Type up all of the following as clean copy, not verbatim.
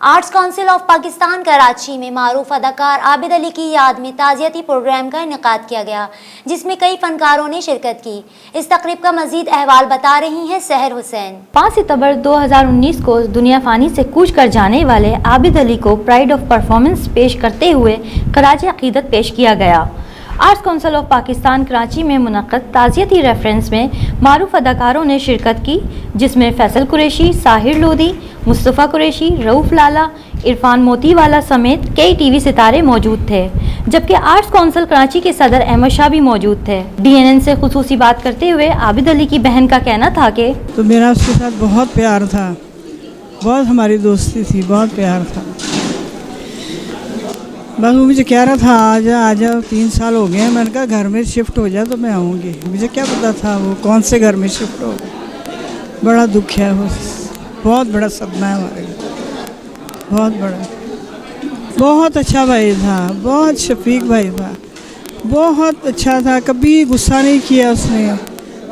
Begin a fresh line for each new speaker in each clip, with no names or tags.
Arts council of Pakistan Karachi में मारूफ अदाकार आबिद अली की याद में ताज़ियती प्रोग्राम का इनेकाद किया गया, जिसमें कई फनकारों ने शिरकत की। इस तकरीब का मजीद अहवाल बता रही हैं सहर हुसैन।
5 सितंबर 2019 को दुनिया फानी से कूच कर जाने वाले आबिद अली को प्राइड ऑफ परफॉर्मेंस पेश करते हुए खराज अकीदत पेश किया गया। Arts council of Pakistan Karachi में मुनक़्क़द ताज़ियती रेफरेंस में मारूफ अदाकारों ने शिरकत की, जिसमें फैसल कुरैशी, साहिर लोधी, मुस्तफ़ा कुरैशी, रऊफ़ लाला, इरफान मोतीवाला समेत कई टीवी सितारे मौजूद थे, जबकि आर्ट्स काउंसिल कराची के सदर अहमद शाह भी मौजूद थे। DNN से खुसूसी बात करते हुए आबिद अली की बहन का कहना था कि
तो मेरा उसके साथ बहुत प्यार था, बहुत हमारी दोस्ती थी, बहुत प्यार था। बस वो मुझे कह रहा था आ जा 3 साल हो गए हैं। मैंने कहा घर में शिफ्ट हो जाए तो मैं आऊँगी। मुझे क्या पता था वो कौन से घर में शिफ्ट हो गया। बड़ा दुख है, वो बहुत बड़ा सदमा है हमारे लिए, बहुत बड़ा। बहुत अच्छा भाई था, बहुत शफीक भाई था, बहुत अच्छा था। कभी गुस्सा नहीं किया उसने,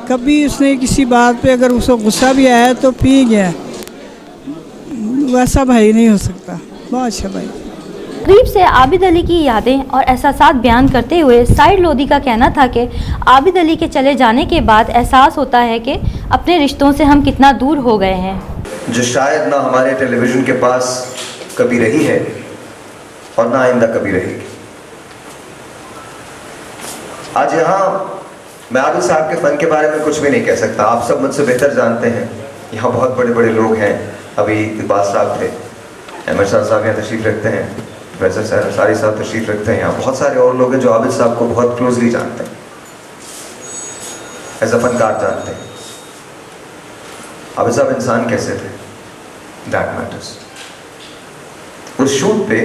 कभी उसने किसी बात पे अगर उसको गुस्सा भी आया तो पी गया। वैसा भाई नहीं हो सकता, बहुत अच्छा भाई।
तकरीब से आबिद अली की यादें और एहसासात बयान करते हुए साहिर लोधी का कहना था कि आबिद अली के चले जाने के बाद एहसास होता है कि अपने रिश्तों से हम कितना दूर हो गए हैं,
जो शायद ना हमारे टेलीविज़न के पास कभी रही है और ना आइंदा कभी रहेगी। आज यहाँ मैं आबिद साहब के फ़न के बारे में कुछ भी नहीं कह सकता। आप सब मुझसे बेहतर जानते हैं, यहाँ बहुत बड़े बड़े लोग हैं। अभी इकबाल साहब थे, अहमद शाह साहब यहाँ तशरीफ़ रखते हैं, प्रोफेसर सारी साहब तशरीफ़ रखते हैं। यहाँ बहुत सारे और लोग हैं जो आबिद साहब को बहुत क्लोजली जानते हैं, एज अ फनकार जानते हैं। आबिद साहब इंसान कैसे थे, दैट मैटर्स। उस शूट पे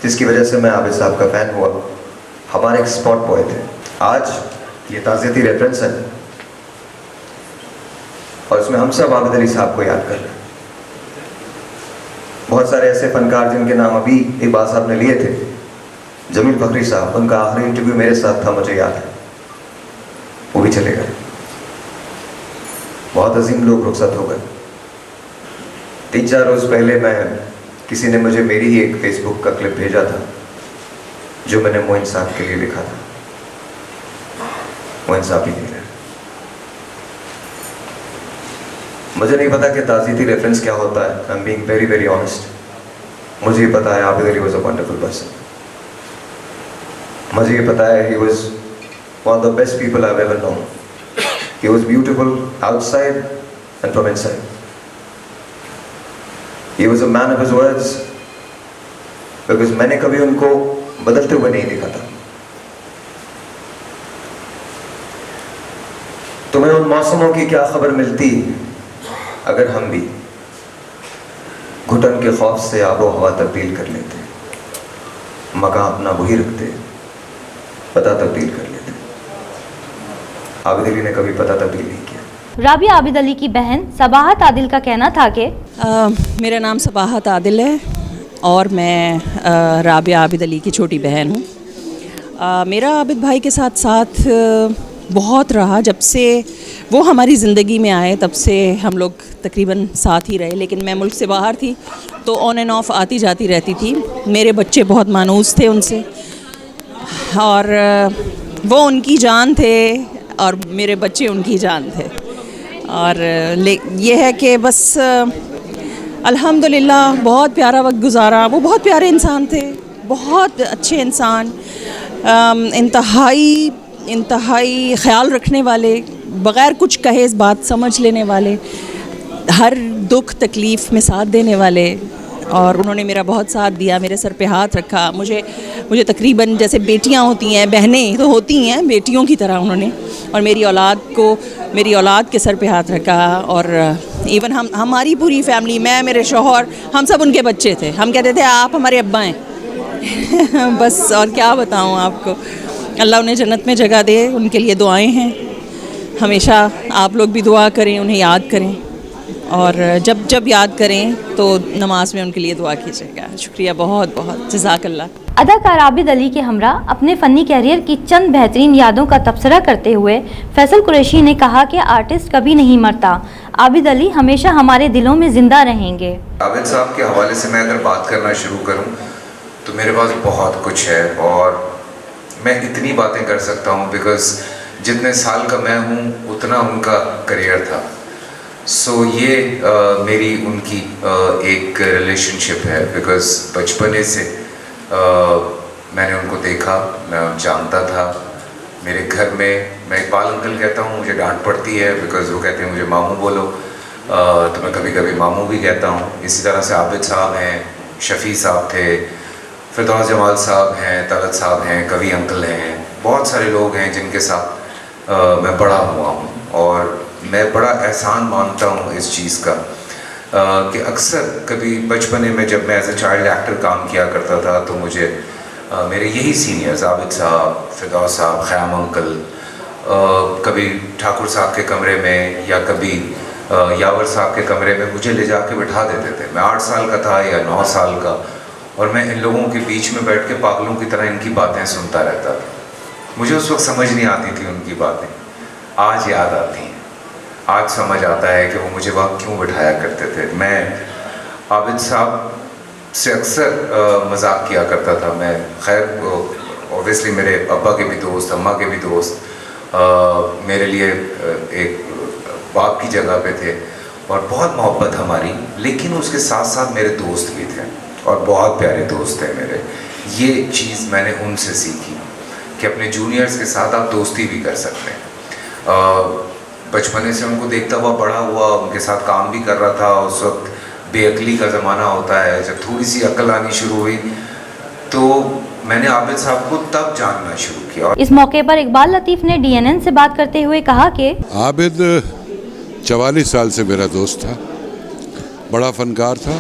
जिसकी वजह से मैं आबिद साहब का फ़ैन हुआ, हमारे एक स्पॉट बॉय थे। आज ये ताज़ियती रेफरेंस है और इसमें हम सब आबिद अली साहब को याद कर रहे हैं। बहुत सारे ऐसे फनकार जिनके नाम अभी इकबाल साहब ने लिए थे, जमील फखरी साहब, उनका आखिरी इंटरव्यू मेरे साथ था, मुझे याद है, वो भी चले गए। बहुत अजीम लोग रुखसत हो गए। 3-4 रोज़ पहले किसी ने मुझे मेरी ही एक फेसबुक का क्लिप भेजा था जो मैंने मोइन साहब के लिए लिखा था। मोइन साहब ही नहीं रहे। मुझे नहीं पता कि ताज़ियती रेफरेंस क्या होता है। I am being very very honest. मुझे ये पता है Abid Ali was a wonderful person. मुझे ये पता है he was one of the best people I have ever known. He was beautiful outside and from inside. He was a man of his words, because मैंने कभी उनको बदलते हुए नहीं देखा था। तुम्हें उन मौसमों की क्या खबर मिलती अगर हम भी घुटन के खौफ से आबो हवा तब्दील कर लेते, मकां अपना वही रखते, पता तब्दील कर लेते। आबिद अली ने कभी पता तब्दील नहीं किया।
राबिया आबिद अली की बहन सबाहत आदिल का कहना था कि
मेरा नाम सबाहत आदिल है और मैं राबिया आबिद अली की छोटी बहन हूँ। मेरा आबिद भाई के साथ बहुत रहा। जब से वो हमारी ज़िंदगी में आए तब से हम लोग तकरीबन साथ ही रहे, लेकिन मैं मुल्क से बाहर थी तो ऑन एंड ऑफ आती जाती रहती थी। मेरे बच्चे बहुत मानूस थे उनसे और वो उनकी जान थे और मेरे बच्चे उनकी जान थे। और ये है कि बस अल्हम्दुलिल्लाह बहुत प्यारा वक्त गुजारा। वो बहुत प्यारे इंसान थे, बहुत अच्छे इंसान, इंतहाई ख्याल रखने वाले, बग़ैर कुछ कहे इस बात समझ लेने वाले, हर दुख तकलीफ़ में साथ देने वाले। और उन्होंने मेरा बहुत साथ दिया, मेरे सर पे हाथ रखा। मुझे तकरीबन जैसे बेटियां होती हैं, बहनें तो होती हैं, बेटियों की तरह उन्होंने और मेरी औलाद के सर पे हाथ रखा। और इवन हमारी पूरी फैमिली, मैं, मेरे शौहर, हम सब उनके बच्चे थे। हम कहते थे आप हमारे अब्बा हैं। बस और क्या बताऊँ आपको। अल्लाह उन्हें जन्नत में जगह दे, उनके लिए दुआएं हैं। हमेशा आप लोग भी दुआ करें, उन्हें याद करें और जब याद करें तो नमाज में उनके लिए दुआ कीजिएगा। शुक्रिया बहुत बहुत, जज़ाकल्लाह।
अदाकार आबिद अली के हमरा अपने फ़नी कैरियर की चंद बेहतरीन यादों का तबसरा करते हुए फैसल कुरैशी ने कहा कि आर्टिस्ट कभी नहीं मरता, आबिद अली हमेशा हमारे दिलों में ज़िंदा रहेंगे।
आबिद साहब के हवाले से मैं अगर बात करना शुरू करूं तो मेरे पास बहुत कुछ है और मैं इतनी बातें कर सकता हूं बिकॉज़ जितने साल का मैं हूं उतना उनका करियर था। सो ये मेरी उनकी एक रिलेशनशिप है बिकॉज़ बचपने से मैंने उनको देखा, मैं जानता था। मेरे घर में मैं इकबाल अंकल कहता हूँ, मुझे डांट पड़ती है बिकॉज़ वो कहते हैं मुझे मामू बोलो, तो मैं कभी कभी मामू भी कहता हूँ। इसी तरह से आबिद साहब हैं, शफ़ी साहब थे, फिरदौस जमाल साहब हैं, तलत साहब हैं, कवि अंकल हैं, बहुत सारे लोग हैं जिनके साथ मैं बड़ा हुआ हूँ और मैं बड़ा एहसान मानता हूँ इस चीज़ का कि अक्सर कभी बचपने में जब मैं एज ए चाइल्ड एक्टर काम किया करता था तो मुझे मेरे यही सीनियर्स आबिद साहब, फिरदौस साहब, ख़याम अंकल, कभी ठाकुर साहब के कमरे में या कभी यावर साहब के कमरे में मुझे ले जाके बिठा देते थे। मैं 8 साल का था या 9 साल का और मैं इन लोगों के बीच में बैठ के पागलों की तरह इनकी बातें सुनता रहता था। मुझे उस वक्त समझ नहीं आती थी उनकी बातें, आज याद आती हैं, आज समझ आता है कि वो मुझे वहाँ क्यों बिठाया करते थे। मैं आबिद साहब से अक्सर मजाक किया करता था। मैं खैर ऑब्वियसली मेरे अब्बा के भी दोस्त, अम्मा के भी दोस्त मेरे लिए एक बाप की जगह पे थे और बहुत मोहब्बत हमारी, लेकिन उसके साथ साथ मेरे दोस्त भी थे और बहुत प्यारे दोस्त थे मेरे। ये चीज़ मैंने उनसे सीखी कि अपने जूनियर्स के साथ आप दोस्ती भी कर सकते हैं। बचपने से उनको देखता हुआ बड़ा हुआ, उनके साथ काम भी कर रहा था। उस वक्त बेअक्ली का ज़माना होता है, जब थोड़ी सी अक्ल आनी शुरू हुई तो मैंने आबिद साहब को तब जानना शुरू किया।
इस मौके पर इकबाल लतीफ़ ने DNN से बात करते हुए कहा कि
आबिद 44 साल से मेरा दोस्त था, बड़ा फ़नकार था,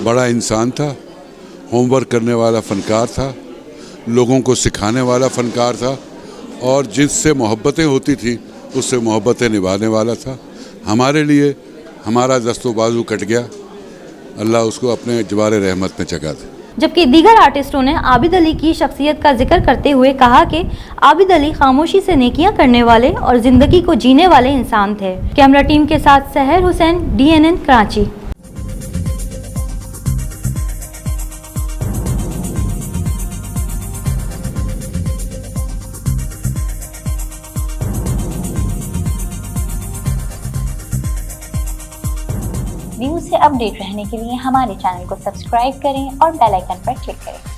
बड़ा इंसान था, होमवर्क करने वाला फ़नकार था, लोगों को सिखाने वाला फ़नकार था और जिससे मोहब्बतें होती थी उससे मोहब्बतें निभाने वाला था। हमारे लिए हमारा दस्तो बाजू कट गया, अल्लाह उसको अपने जवारे रहमत में जगा दे।
जबकि दीगर आर्टिस्टों ने आबिद अली की शख्सियत का जिक्र करते हुए कहा कि आबिद अली खामोशी से नेकियां करने वाले और ज़िंदगी को जीने वाले इंसान थे। कैमरा टीम के साथ सहर हुसैन, DNN कराची।
न्यूज़ से अपडेट रहने के लिए हमारे चैनल को सब्सक्राइब करें और बेल आइकन पर क्लिक करें।